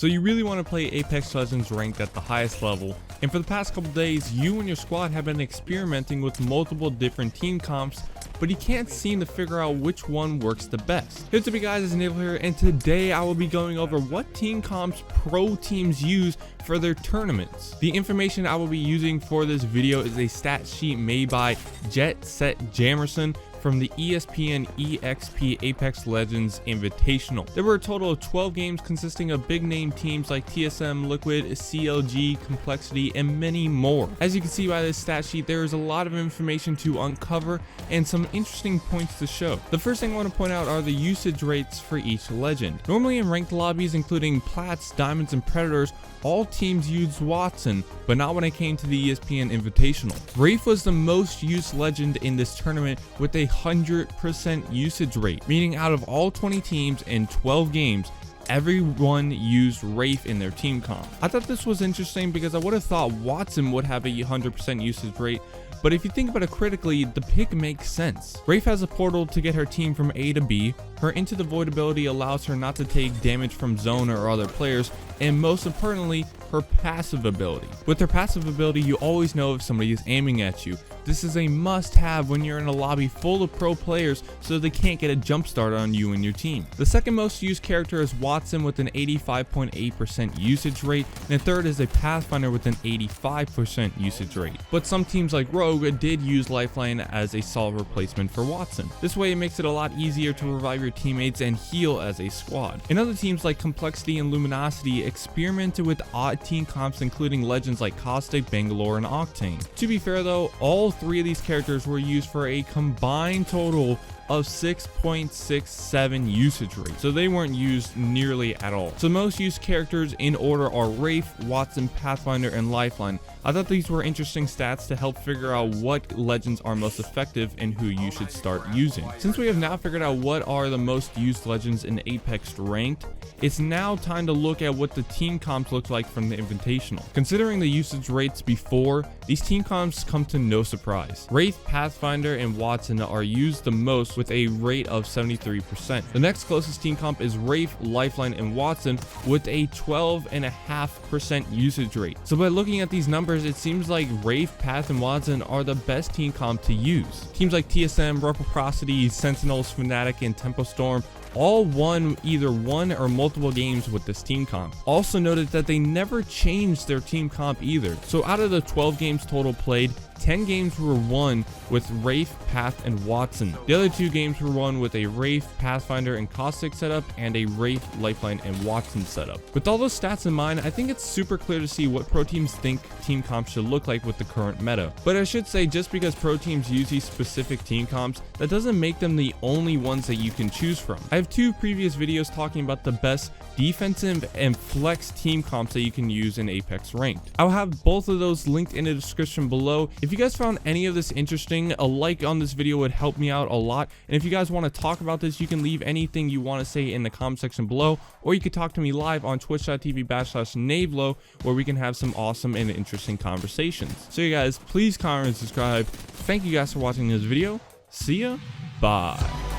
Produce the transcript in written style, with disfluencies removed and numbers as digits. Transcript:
So you really want to play Apex Legends ranked at the highest level, and for the past couple days you and your squad have been experimenting with multiple different team comps, but you can't seem to figure out which one works the best. Hey, what's up you guys, it's Navelow here, and today I will be going over what team comps pro teams use for their tournaments. The information I will be using for this video is a stat sheet made by Jet Set Jamerson from the ESPN EXP Apex Legends Invitational. There were a total of 12 games consisting of big name teams like TSM, Liquid, CLG, Complexity, and many more. As you can see by this stat sheet, there is a lot of information to uncover and some interesting points to show. The first thing I want to point out are the usage rates for each legend. Normally in ranked lobbies including Plats, Diamonds, and Predators, all teams used Wattson, but not when it came to the ESPN Invitational. Wraith was the most used legend in this tournament with a 100% usage rate, meaning out of all 20 teams in 12 games, everyone used Wraith in their team comp. I thought this was interesting because I would have thought Wattson would have a 100% usage rate, but if you think about it critically, the pick makes sense. Wraith has a portal to get her team from A to B, her Into the Void ability allows her not to take damage from zone or other players, and most importantly, her passive ability. With her passive ability, you always know if somebody is aiming at you. This is a must-have when you're in a lobby full of pro players so they can't get a jump start on you and your team. The second most used character is Wattson with an 85.8% usage rate, and the third is a Pathfinder with an 85% usage rate. But some teams like Rogue did use Lifeline as a solid replacement for Wattson. This way it makes it a lot easier to revive your teammates and heal as a squad. And other teams like Complexity and Luminosity experimented with odd team comps including legends like Caustic, Bangalore, and Octane. To be fair though, all three of these characters were used for a combined total of 6.67 usage rate, so they weren't used nearly at all. So most used characters in order are Wraith, Wattson, Pathfinder, and Lifeline. I thought these were interesting stats to help figure out what legends are most effective and who you should start using. Since we have now figured out what are the most used legends in Apex ranked, it's now time to look at what the team comps look like from the Invitational. Considering the usage rates before, these team comps come to no surprise. Wraith, Pathfinder, and Wattson are used the most with a rate of 73%. The next closest team comp is Wraith, Lifeline, and Wattson with a 12.5% usage rate. So by looking at these numbers, it seems like Wraith, Path, and Wattson are the best team comp to use. Teams like TSM, Reciprocity, Sentinels, Fnatic, and Tempo Storm all won either one or multiple games with this team comp. Also noted that they never changed their team comp either. So out of the 12 games total played, 10 games were won with Wraith, Path, and Wattson. The other 2 games were won with a Wraith, Pathfinder, and Caustic setup and a Wraith, Lifeline, and Wattson setup. With all those stats in mind, I think it's super clear to see what pro teams think team comps should look like with the current meta. But I should say, just because pro teams use these specific team comps, that doesn't make them the only ones that you can choose from. I have 2 previous videos talking about the best defensive and flex team comps that you can use in Apex Ranked. I'll have both of those linked in the description below. If you guys found any of this interesting, a like on this video would help me out a lot. And if you guys want to talk about this, you can leave anything you want to say in the comment section below, or you could talk to me live on twitch.tv/Navelow, where we can have some awesome and interesting conversations. So you guys, please comment and subscribe. Thank you guys for watching this video. See ya. Bye.